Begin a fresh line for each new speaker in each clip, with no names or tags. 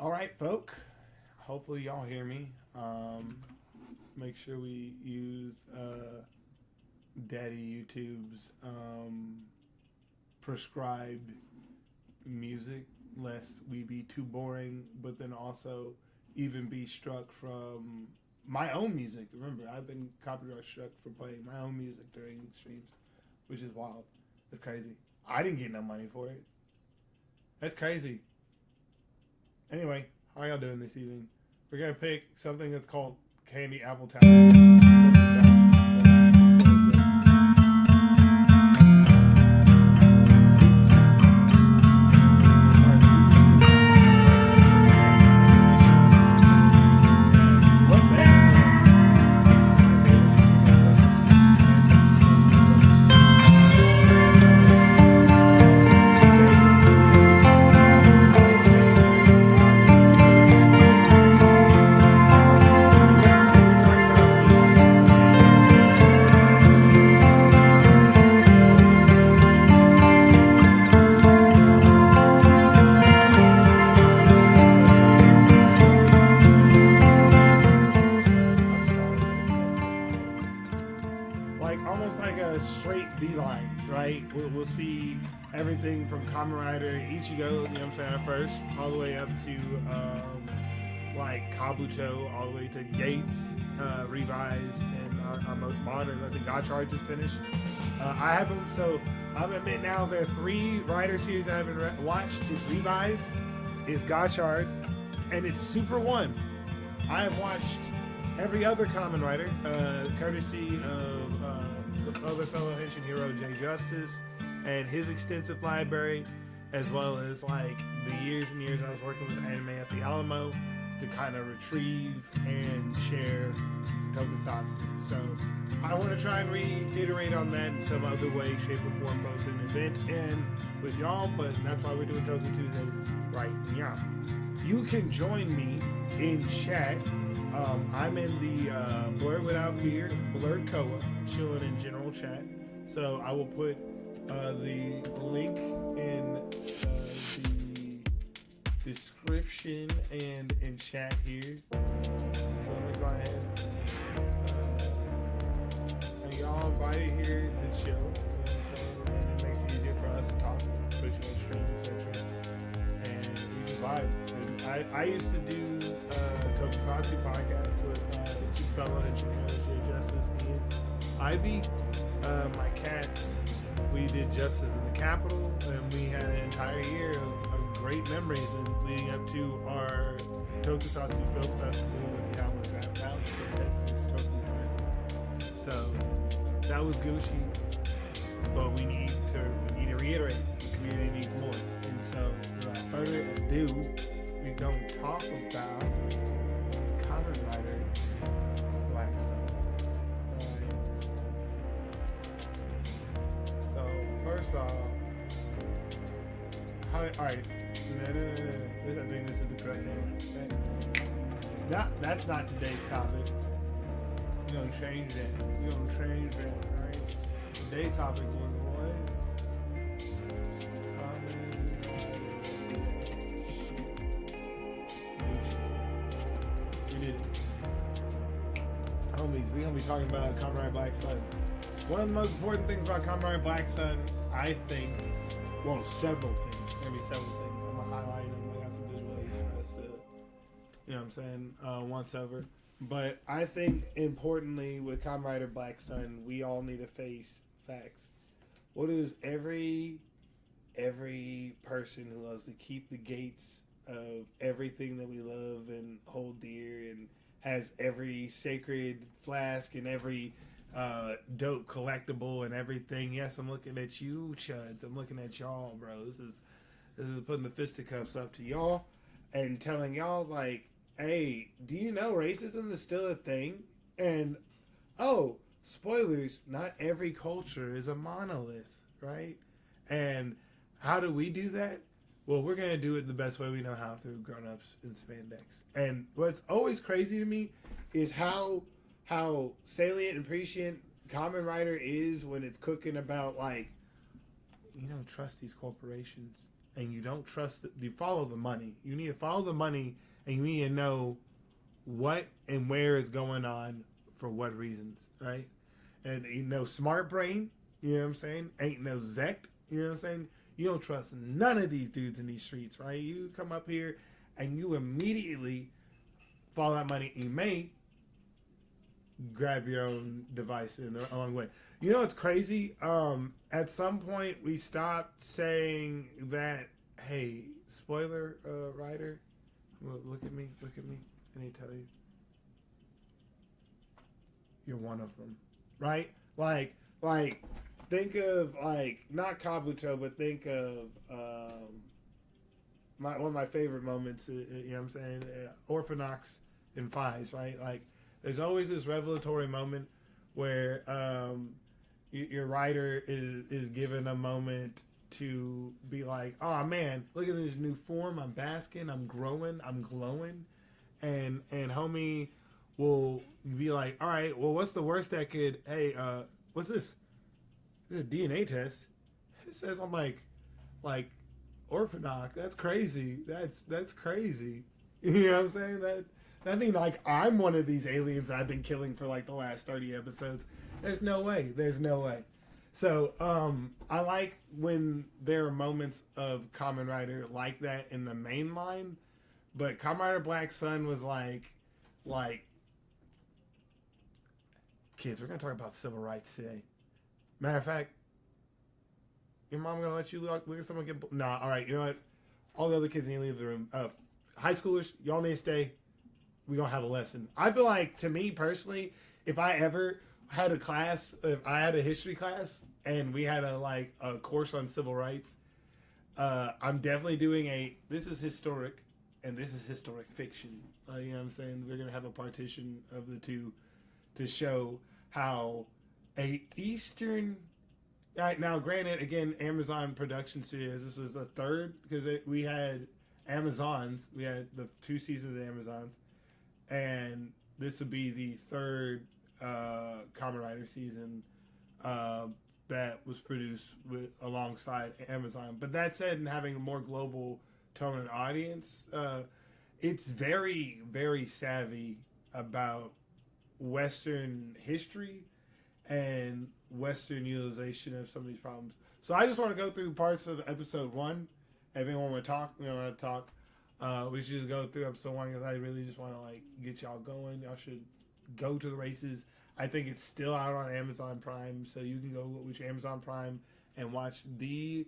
All right, folk. Hopefully y'all hear me. Make sure we use Daddy YouTube's prescribed music, lest we be too boring, but then also even be struck from my own music. Remember, I've been copyright struck for playing my own music during streams, which is wild. It's crazy. I didn't get no money for it. That's crazy. Anyway, how are y'all doing this evening? We're going to pick something that's called Candy Apple Town. We'll see everything from Kamen Rider Ichigo, you know what I'm saying, first, all the way up to like Kabuto, all the way to Gates, Revise, and our most modern, I think Gotchard just finished. I haven't, so I'll admit now there are 3 Rider series I haven't watched. It's Revise, it's Gotchard, and it's Super 1. I have watched every other Kamen Rider, courtesy of other fellow Henshin hero Jay Justice and his extensive library, as well as like the years and years I was working with anime at the Alamo to kind of retrieve and share tokusatsu. So I want to try and reiterate on that in some other way, shape, or form, both in an event and with y'all, but that's why we're doing Toku Tuesdays right now. You can join me in chat. I'm in the Blurred Without Fear, Blurred Koa, chilling in general chat. So I will put the link in the description and in chat here. So let me go ahead. And y'all invited here to chill. You know what I'm saying? And it makes it easier for us to talk, put you on stream, etc. And we just vibe. I used to do Tokusatsu podcast with two fellow engineers, Jay Justice and Ivy. My cats, we did Justice in the Capitol, and we had an entire year of great memories leading up to our Tokusatsu Film Festival with the Alamo Draft House, the Texas Toku Plaza. So that was Gucci, but we need to reiterate, the community needs more. And so without further ado, we're going to talk about Kamen Rider Black Sun. So first off, alright, no. I think this is the correct name. Okay. That's not today's topic. We're gonna change that. Alright. Today's topic was what? We're going to be talking about Kamen Rider Black Sun. One of the most important things about Kamen Rider Black Sun, I think, well, several things. Maybe several things. I'm going to highlight them. I got some visual aids for us to, you know what I'm saying, once over. But I think, importantly, with Kamen Rider Black Sun, we all need to face facts. What is every person who loves to keep the gates of everything that we love and hold dear and has every sacred flask and every dope collectible and everything. Yes, I'm looking at you, chuds. I'm looking at y'all, bro. This is putting the fisticuffs up to y'all and telling y'all, like, hey, do you know racism is still a thing? And, oh, spoilers, not every culture is a monolith, right? And how do we do that? Well, we're going to do it the best way we know how, through grown-ups in spandex. And what's always crazy to me is how salient and prescient Kamen Rider is when it's cooking about, like, you don't trust these corporations. and you don't trust it, you follow the money. You need to follow the money, and you need to know what and where is going on for what reasons, right? And ain't no smart brain, you know what I'm saying? Ain't no Zect, you know what I'm saying? You don't trust none of these dudes in these streets, right? You come up here and you immediately follow that money. You may grab your own device in the wrong way. You know what's crazy? At some point we stopped saying that, hey, spoiler writer, look at me. I need to tell you. You're one of them, right? Like, think of like not Kabuto, but think of one of my favorite moments. You know what I'm saying? Orphanox in Fives, right? Like, there's always this revelatory moment where your writer is given a moment to be like, oh man, look at this new form. I'm basking. I'm growing. I'm glowing, and homie will be like, all right, well, what's the worst that could? Hey, what's this? This is a DNA test. It says I'm like Orphanox. That's crazy. That's crazy. You know what I'm saying? That means like I'm one of these aliens I've been killing for like the last 30 episodes. There's no way. So I like when there are moments of Kamen Rider like that in the main line, but Kamen Rider Black Sun was like kids, we're gonna talk about civil rights today. Matter of fact, your mom gonna let you look at someone get... Nah, all right, you know what? All the other kids need to leave the room. High schoolers, y'all need to stay. We're gonna have a lesson. I feel like, to me personally, if I ever had a class, if I had a history class and we had a course on civil rights, I'm definitely doing this is historic and this is historic fiction. You know what I'm saying? We're gonna have a partition of the two to show how a Eastern... Right, now, granted, again, Amazon Production Studios, this was the third, because we had Amazons, we had the 2 seasons of Amazons, and this would be the third Kamen Rider season that was produced alongside Amazon. But that said, and having a more global tone and audience, it's very, very savvy about Western history and Western utilization of some of these problems. So I just want to go through parts of episode 1. If anyone want to talk, we don't want to talk. We should just go through episode 1 because I really just want to get y'all going. Y'all should go to the races. I think it's still out on Amazon Prime, so you can go with your Amazon Prime and watch the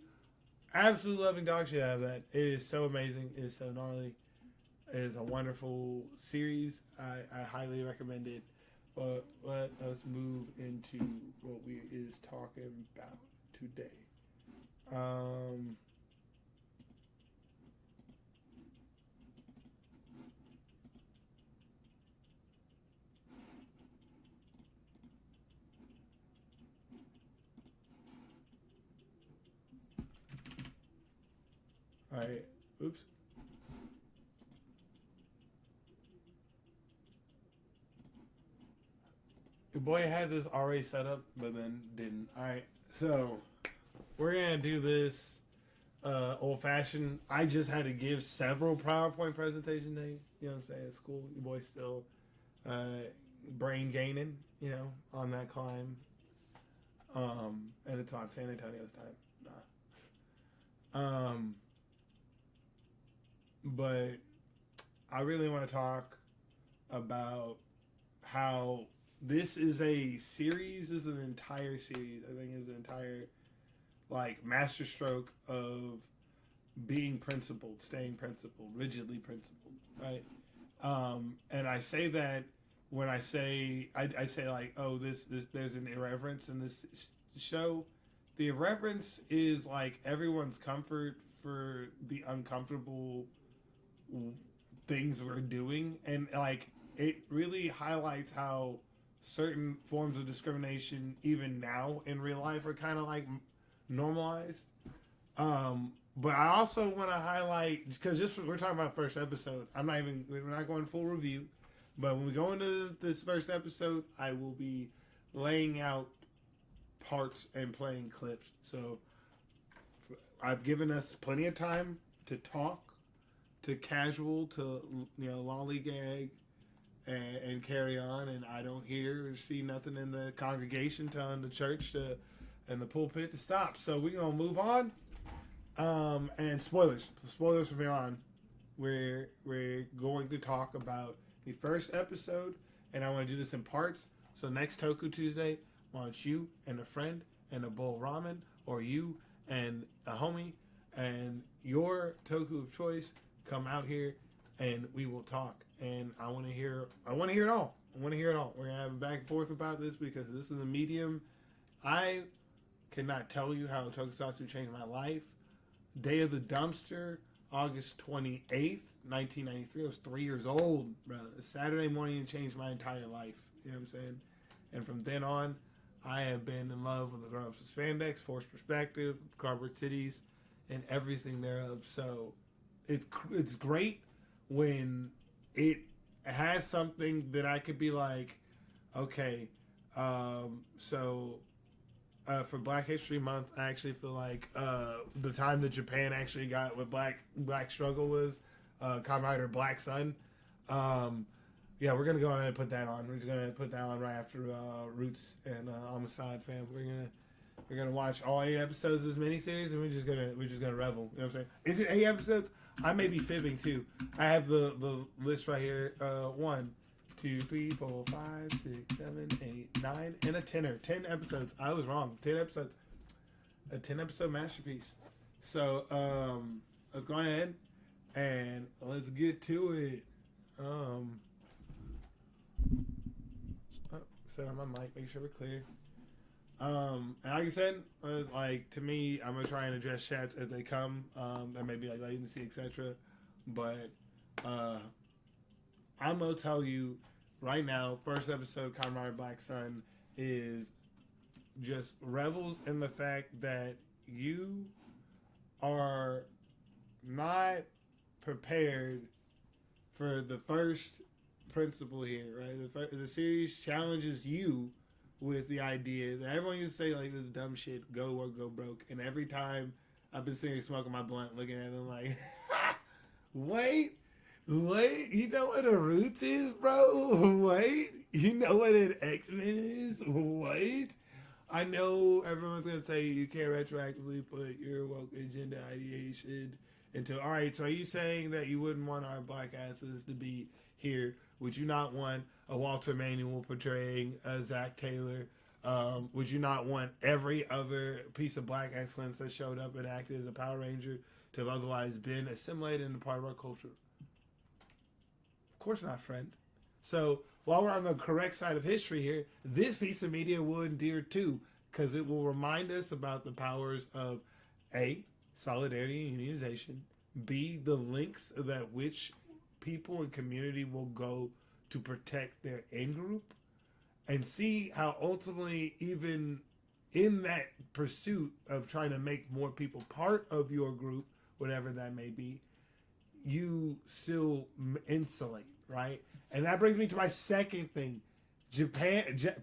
absolute loving dog shit out of that. It is so amazing. It is so gnarly. It is a wonderful series. I highly recommend it. But let us move into what we is talking about today. All right. Oops. Your boy had this already set up, but then didn't. Alright, so we're going to do this old-fashioned. I just had to give several PowerPoint presentations today. You know what I'm saying? It's cool. Your boy's still brain gaining, on that climb. And it's on San Antonio's time. Nah. But I really want to talk about how... This is a series. This is an entire series. I think is an entire, masterstroke of being principled, staying principled, rigidly principled, right? And I say that when I say there's an irreverence in this show. The irreverence is everyone's comfort for the uncomfortable things we're doing, and it really highlights how certain forms of discrimination, even now in real life, are kind of normalized. But I also want to highlight, because we're talking about first episode. We're not going full review, but when we go into this first episode, I will be laying out parts and playing clips. So I've given us plenty of time to talk, to casual, to lollygag, and carry on. And I don't hear or see nothing in the congregation telling the church to and the pulpit to stop. So we're gonna move on. And spoilers from here on. We're going to talk about the first episode, and I want to do this in parts. So next Toku Tuesday, I want you and a friend and a bowl of ramen, or you and a homie and your Toku of choice come out here, and we will talk. And I want to hear it all. I want to hear it all. We're gonna have a back and forth about this because this is a medium. I cannot tell you how Tokusatsu changed my life. Day of the Dumpster, August 28th, 1993. I was 3 years old, bro. Saturday morning changed my entire life. You know what I'm saying? And from then on, I have been in love with the Grown Ups with Spandex, Forced Perspective, Cardboard Cities, and everything thereof. So it's great when it has something that I could be like, okay, for Black History Month, I actually feel like the time that Japan actually got what Black struggle was, Kamen Rider Black Sun. Yeah, we're gonna go ahead and put that on. We're just gonna put that on right after Roots and Homicide, fam. We're gonna watch all 8 episodes of this miniseries, and we're just gonna revel. You know what I'm saying? Is it 8 episodes? I may be fibbing too. I have the list right here. 1, 2, 3, 4, 5, 6, 7, 8, 9, and a 10er. 10 episodes. I was wrong. 10 episodes. A 10-episode masterpiece. So let's go ahead and let's get to it. Set on my mic, make sure we're clear. And like I said, to me, I'm gonna try and address chats as they come. There may be like latency, etc. But I'm gonna tell you right now, first episode, Kamen Rider Black Sun is just revels in the fact that you are not prepared for the first principle here, right? The series challenges you with the idea that everyone used to say, like, this dumb shit, go work, go broke. And every time I've been sitting here smoking my blunt, looking at them like, wait, you know what a Roots is, bro? Wait, you know what an X-Men is? Wait. I know everyone's going to say you can't retroactively put your woke agenda ideation into, all right, so are you saying that you wouldn't want our black asses to be here? Would you not want a Walter Manuel portraying Zach Taylor? Would you not want every other piece of black excellence that showed up and acted as a Power Ranger to have otherwise been assimilated into part of our culture? Of course not, friend. So while we're on the correct side of history here, this piece of media will endear too, because it will remind us about the powers of A, solidarity and unionization, B, the lengths that which people and community will go to protect their in-group, and see how ultimately, even in that pursuit of trying to make more people part of your group, whatever that may be, you still insulate, right? And that brings me to my second thing.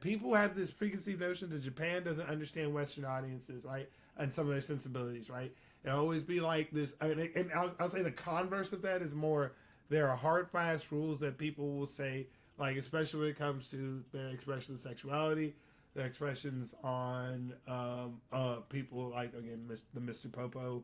People have this preconceived notion that Japan doesn't understand Western audiences, right? And some of their sensibilities, right? It'll always be like this, and I'll say the converse of that is more, there are hard, fast rules that people will say, like, especially when it comes to their expression of sexuality, their expressions on people, like, again, the Mr. Popo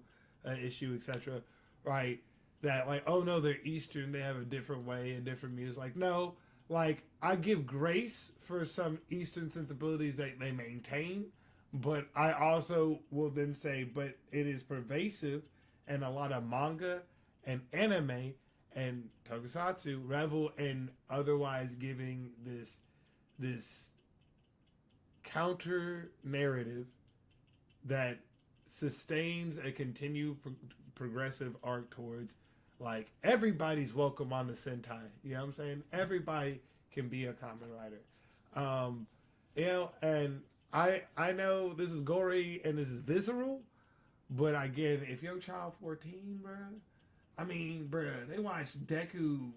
issue, etc., right? That, like, oh, no, they're Eastern, they have a different way and different music. Like, no, like, I give grace for some Eastern sensibilities that they maintain, but I also will then say, but it is pervasive, and a lot of manga and anime and Tokusatsu revel in otherwise giving this counter narrative that sustains a continued progressive arc towards, like, everybody's welcome on the Sentai. You know what I'm saying? Everybody can be a Kamen Rider. You know, and I know this is gory and this is visceral, but again, if your child 14, bruh, I mean, bruh, they watch Deku,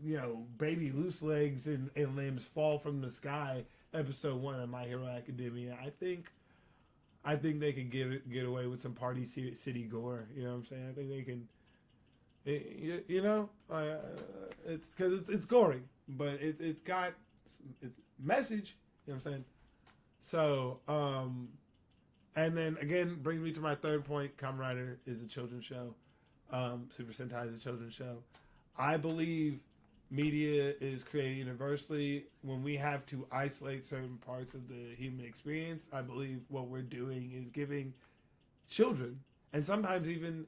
you know, baby loose legs and limbs fall from the sky, episode 1 of My Hero Academia. I think I think they can get away with some Party City gore. You know what I'm saying? I think they can. You know, it's because it's gory, but it's got it's message. You know what I'm saying? So, and then again, brings me to my third point. Kamen Rider is a children's show. Super Sentai is a children's show. I believe media is created universally. When we have to isolate certain parts of the human experience, I believe what we're doing is giving children, and sometimes even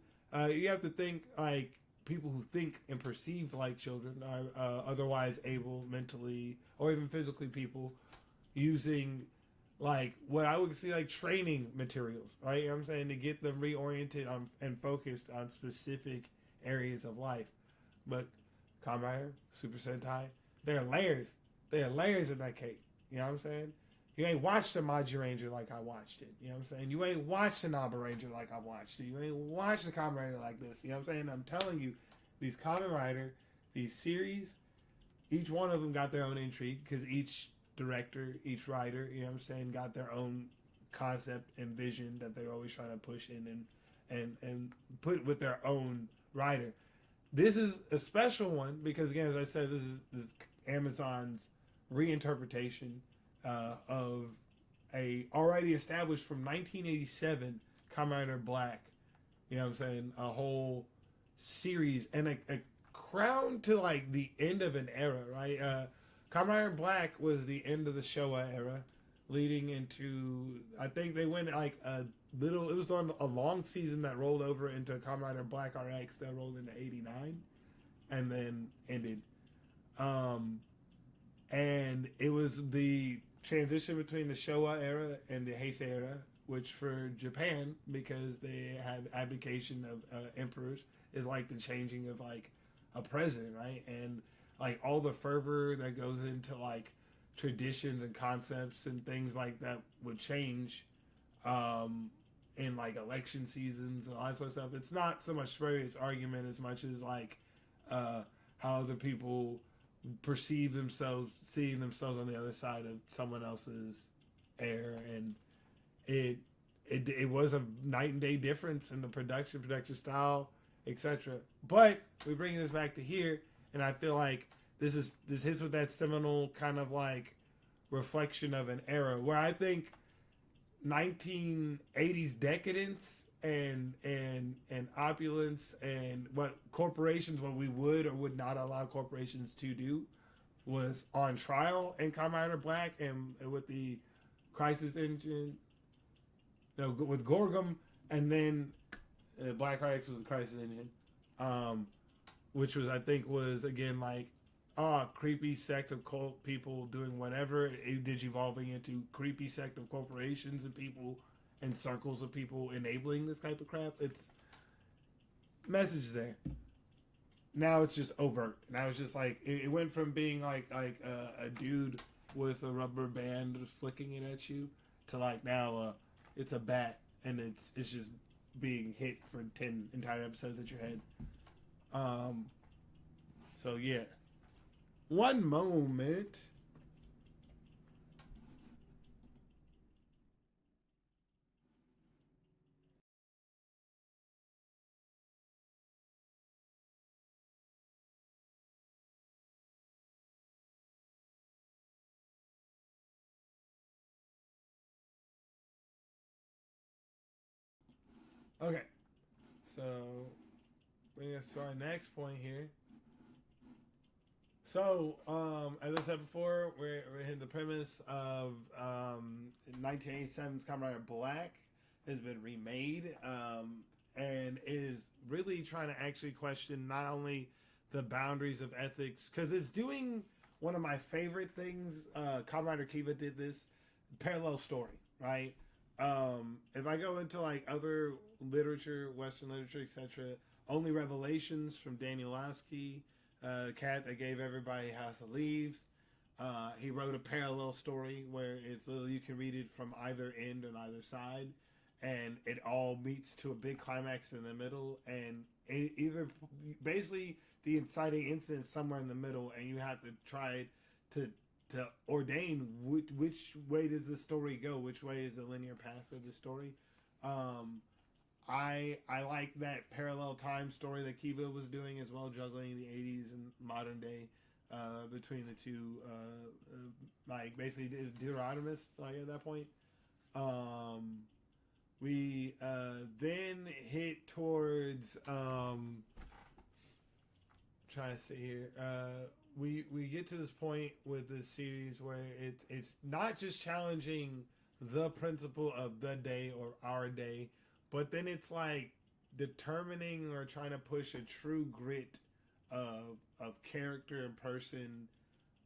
you have to think like people who think and perceive like children are otherwise able mentally or even physically people using like what I would see like training materials, right? You know what I'm saying, to get them reoriented on and focused on specific areas of life. But Kamen Rider, Super Sentai, there are layers. There are layers in that cake. You know what I'm saying? You ain't watched the Maji Ranger like I watched it. You know what I'm saying? You ain't watched the Naba Ranger like I watched it. You ain't watched the Kamen Rider like this. You know what I'm saying? I'm telling you, these Kamen Rider, these series, each one of them got their own intrigue because each director, each writer, you know what I'm saying, got their own concept and vision that they're always trying to push in and put with their own writer. This is a special one because, again, as I said, this Amazon's reinterpretation of a already established from 1987 Kamen Rider Black. You know what I'm saying? A whole series and a crown to like the end of an era, right? Kamen Rider Black was the end of the Showa era, leading into, I think they went like a little, it was on a long season that rolled over into Kamen Rider Black RX that rolled into 89 and then ended. And it was the transition between the Showa era and the Heisei era, which for Japan, because they had abdication of emperors, is like the changing of like a president, right? And like all the fervor that goes into like traditions and concepts and things like that would change in like election seasons and all that sort of stuff. It's not so much spurious argument as much as like how other people perceive themselves, seeing themselves on the other side of someone else's air, and it was a night and day difference in the production style, etc. But we bring this back to here, and I feel like this hits with that seminal kind of like reflection of an era where I think 1980s decadence and opulence and what corporations, what we would or would not allow corporations to do, was on trial in Kamen Rider Black and with the Crisis Engine, no, with Gorgum, and then Black RX was the Crisis Engine, which was, I think, was again like creepy sect of cult people doing whatever. It did evolving into creepy sect of corporations and people and circles of people enabling this type of crap. It's message there. Now it's just overt. Now it's just like it went from being like a dude with a rubber band flicking it at you to like now it's a bat and it's just being hit for 10 entire episodes at your head. So yeah. One moment. Okay. So bring us to our next point here. So, as I said before, we're hitting the premise of 1987's Kamen Rider Black has been remade and is really trying to actually question not only the boundaries of ethics, because it's doing one of my favorite things. Kamen Rider Kiva did this parallel story, right? If I go into like other literature, Western literature, etc., Only Revelations from Daniel Lasky, the cat that gave everybody House of Leaves. He wrote a parallel story where it's literally you can read it from either end on either side, and it all meets to a big climax in the middle, and either basically the inciting incident somewhere in the middle, and you have to try to to ordain which way does the story go, which way is the linear path of the story. Um, I like that parallel time story that Kiva was doing as well, juggling the 80s and modern day between the two. Like basically is Deuteronomist like at that point. We then hit towards trying to say here. We get to this point with this series where it's not just challenging the principle of the day or our day, but then it's like determining or trying to push a true grit of character and person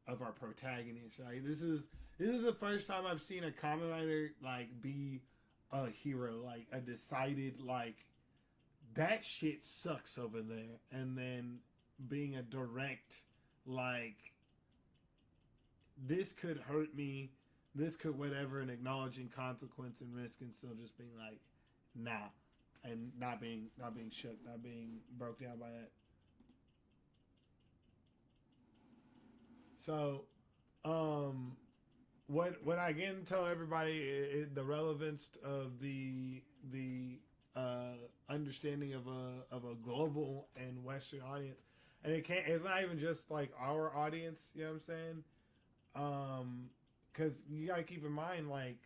of our protagonist. Right? This is the first time I've seen a Kamen Rider like be a hero, like a decided like that shit sucks over there, and then being a direct like this could hurt me, this could whatever, and acknowledging consequence and risk, and still just being like nah, and not being shook, not being broke down by that. So what I again tell everybody is the relevance of the understanding of a global and Western audience, and it's not even just like our audience. You know what I'm saying? Because you got to keep in mind like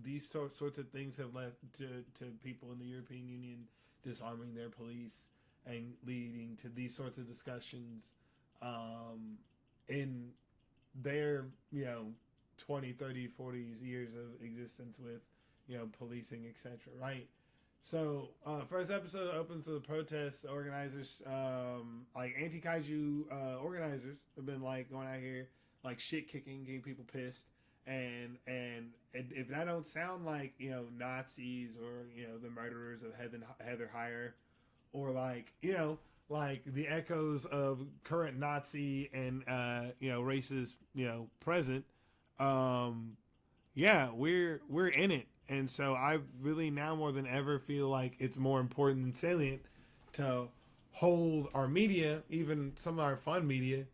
these sorts of things have led to people in the European Union disarming their police and leading to these sorts of discussions in their 20, 30, 40 years of existence with policing, etc. Right? So first episode opens with the protests. Organizers like anti-kaiju organizers have been like going out here like shit kicking, getting people pissed, and if that don't sound like Nazis or the murderers of Heather Heyer, or like the echoes of current Nazi and racist present, yeah, we're in it. And so I really now more than ever feel like it's more important and salient to hold our media, even some of our fun media,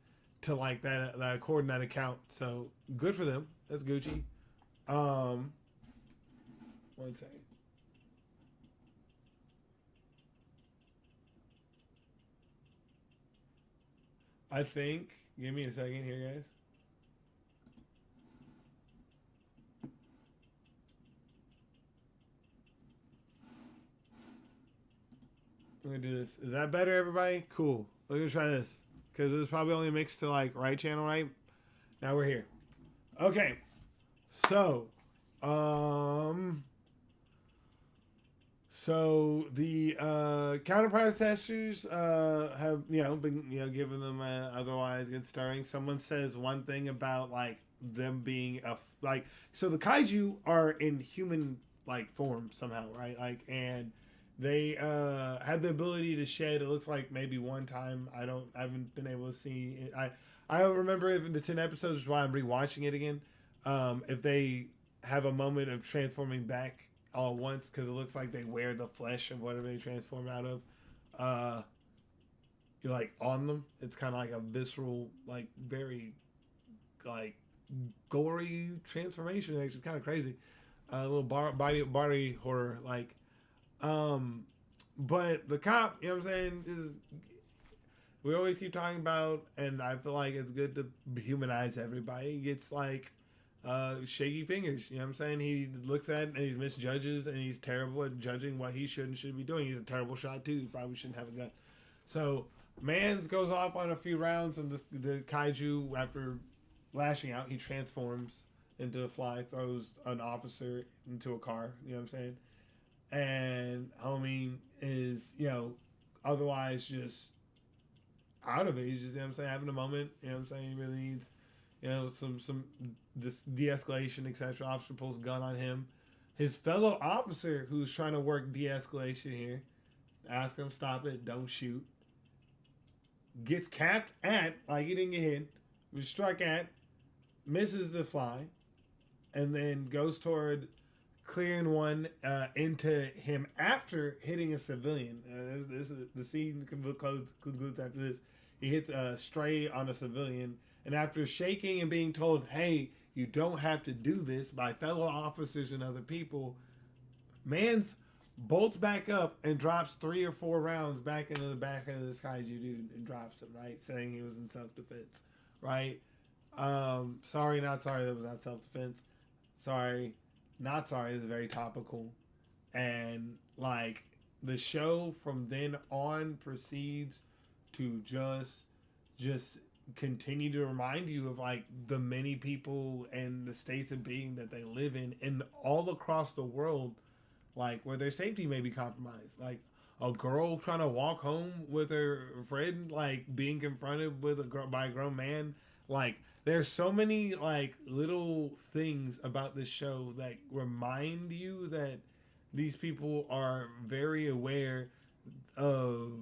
to like that accord and that account. So good for them. That's Gucci. One second. I think. Give me a second here, guys. I'm gonna do this. Is that better, everybody? Cool. We're gonna try this because this is probably only mixed to like right channel, right? Now we're here. Okay. So, the counter protesters have been giving them otherwise good stirring. Someone says one thing about like them being so the kaiju are in human like form somehow, right? Like, and they have the ability to shed. It looks like maybe one time. I haven't been able to see it. I don't remember even the 10 episodes, which is why I'm rewatching it again. If they have a moment of transforming back all at once, because it looks like they wear the flesh of whatever they transform out of, like on them. It's kind of like a visceral, like very, like gory transformation. Actually, it's kind of crazy. A little body horror, like. But the cop, you know what I'm saying, is we always keep talking about, and I feel like it's good to humanize everybody. He gets like shaky fingers, you know what I'm saying? He looks at it and he misjudges, and he's terrible at judging what he should and shouldn't be doing. He's a terrible shot too. He probably shouldn't have a gun. So Mans goes off on a few rounds, and the kaiju, after lashing out, he transforms into a fly, throws an officer into a car, you know what I'm saying? And homie is, otherwise just out of it. He's just, you know what I'm saying, having a moment, you know what I'm saying? He really needs, some de-escalation, etc. Officer pulls a gun on him. His fellow officer, who's trying to work de-escalation here, ask him, stop it, don't shoot. Gets capped at, like he didn't get hit, was struck at, misses the fly, and then goes toward clearing one into him after hitting a civilian. This is the scene concludes after this. He hits a stray on a civilian, And after shaking and being told, hey, you don't have to do this by fellow officers and other people, man's bolts back up and drops 3 or 4 rounds back into the back of this kaiju dude and drops him, right? Saying he was in self-defense, right? Sorry, not sorry, that was not self-defense. Sorry, not sorry is very topical. And, like, the show from then on proceeds to just continue to remind you of, like, the many people and the states of being that they live in and all across the world, like, where their safety may be compromised. Like, a girl trying to walk home with her friend, like, being confronted with by a grown man. Like, there's so many, like, little things about this show that remind you that these people are very aware of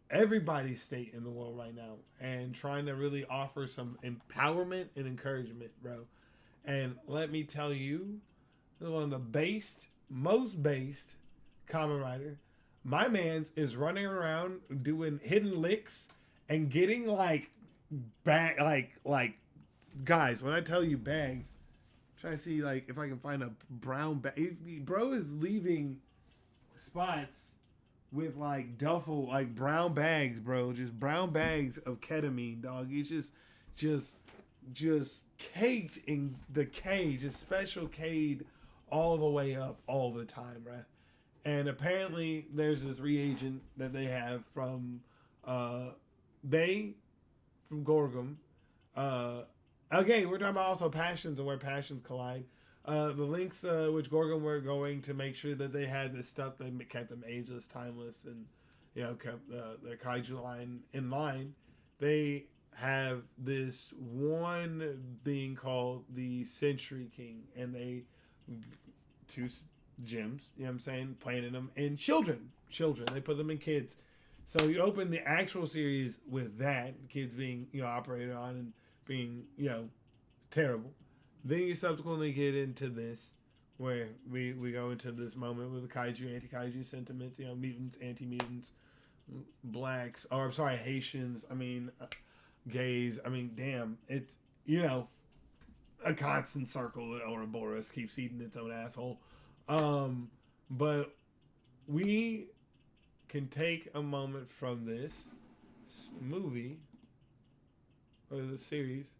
everybody's state in the world right now and trying to really offer some empowerment and encouragement, bro. And let me tell you, one of the most based Kamen Rider, my man's is running around doing hidden licks and getting like guys, when I tell you bags, I'm trying to see like if I can find a brown bag. Bro is leaving spots with like duffel, like brown bags, bro. Just brown bags of ketamine, dog. He's just caked in the K, just special K'd all the way up all the time, right? And apparently there's this reagent that they have from Gorgum. Again, we're talking about also passions and where passions collide. The links which Gorgum were going to make sure that they had this stuff that kept them ageless, timeless, and kept the kaiju line in line. They have this one being called the Century King, and they two gems, you know what I'm saying, planting them in children. They put them in kids. So you open the actual series with that, kids being, operated on and being, terrible. Then you subsequently get into this, where we go into this moment with the kaiju, anti-kaiju sentiments, mutants, anti-mutants, blacks, or I'm sorry, Haitians, gays, damn, it's, a constant circle. Ouroboros keeps eating its own asshole. But we can take a moment from this movie or the series.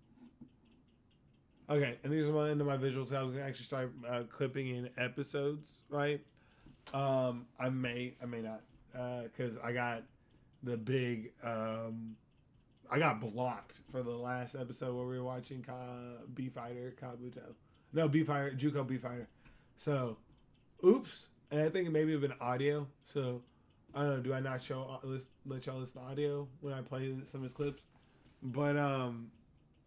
Okay, and these are into my visuals. I was gonna actually start clipping in episodes, right? I may not, because I got the big. I got blocked for the last episode where we were watching B-Fighter Kabuto. No, B-Fighter, Juco B-Fighter. So, oops. And I think it maybe have been audio. So, I don't know, do I not let y'all listen to audio when I play some of his clips? But,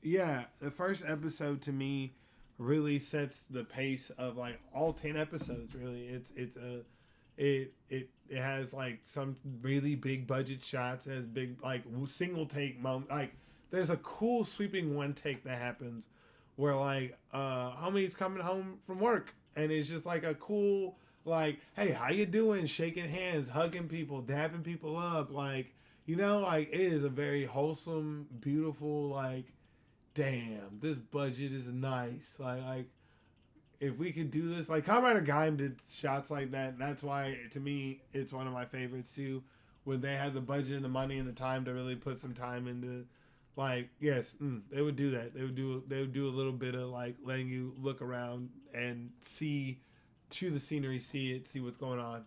yeah, the first episode to me really sets the pace of like all 10 episodes, really. It has like some really big budget shots. It has big like single take moment. Like there's a cool sweeping one take that happens where like homie's coming home from work and it's just like a cool like, hey, how you doing? Shaking hands, hugging people, dapping people up, like like it is a very wholesome, beautiful, like, damn, this budget is nice. Like if we could do this, like Kamen Rider Gaim did shots like that, and that's why to me it's one of my favorites too. When they had the budget and the money and the time to really put some time into, like, yes, they would do that. They would do a little bit of like letting you look around and see the scenery, see what's going on.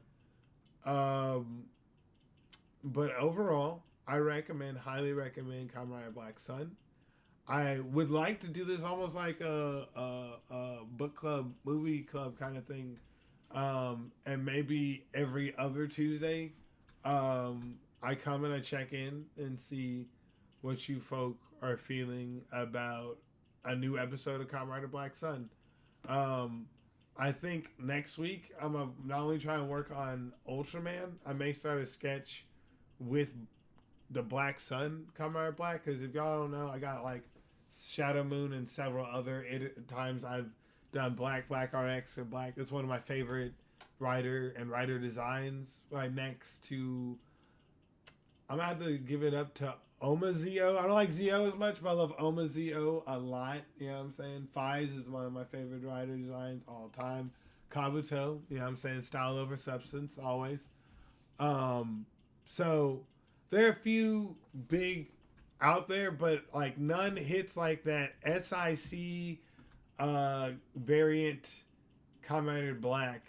But overall, I highly recommend Kamen Rider Black Sun. I would like to do this almost like a book club, movie club kind of thing. And maybe every other Tuesday, I come and I check in and see what you folk are feeling about a new episode of Kamen Rider Black Sun. I think next week, I'm going to not only try and work on Ultraman, I may start a sketch with the Black Sun Kamen Rider Black, because if y'all don't know, I got like Shadow Moon and several other times I've done Black RX or Black. It's one of my favorite writer designs. Right next to, I'm gonna have to give it up to Omazeo. I don't like Zeo as much, but I love Omazeo a lot. You know what I'm saying? Fies is one of my favorite rider designs all time. Kabuto, you know what I'm saying? Style over substance, always. Um, so there are a few big out there, but like none hits like that SIC variant Kamen Rider Black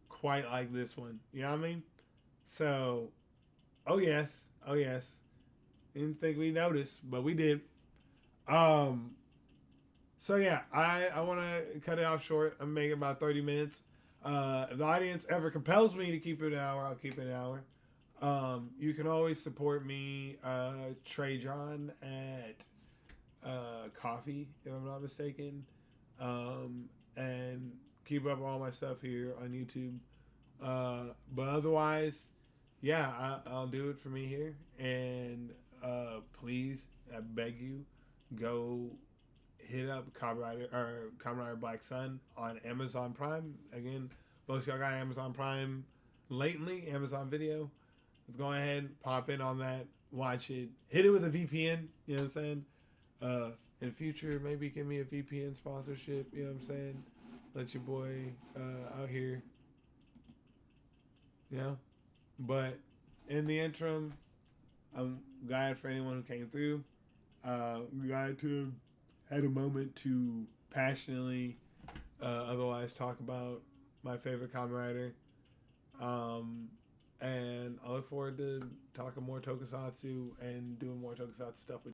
quite like this one. You know what I mean? So, oh yes, oh yes. Didn't think we noticed, but we did. Um, so yeah, I want to cut it off short. I'm making about 30 minutes. If the audience ever compels me to keep it an hour, I'll keep it an hour. You can always support me, Trey John at Coffee, if I'm not mistaken, and keep up all my stuff here on YouTube. But otherwise, yeah, I'll do it for me here. And please, I beg you, go hit up Kamen Rider Black Sun on Amazon Prime. Again, most of y'all got Amazon Prime lately, Amazon Video. Let's go ahead, pop in on that, watch it, hit it with a VPN. You know what I'm saying? In the future, maybe give me a VPN sponsorship. You know what I'm saying? Let your boy out here. You know? But in the interim, I'm glad for anyone who came through. Glad to have had a moment to passionately otherwise talk about my favorite Kamen Rider. And I look forward to talking more tokusatsu and doing more tokusatsu stuff with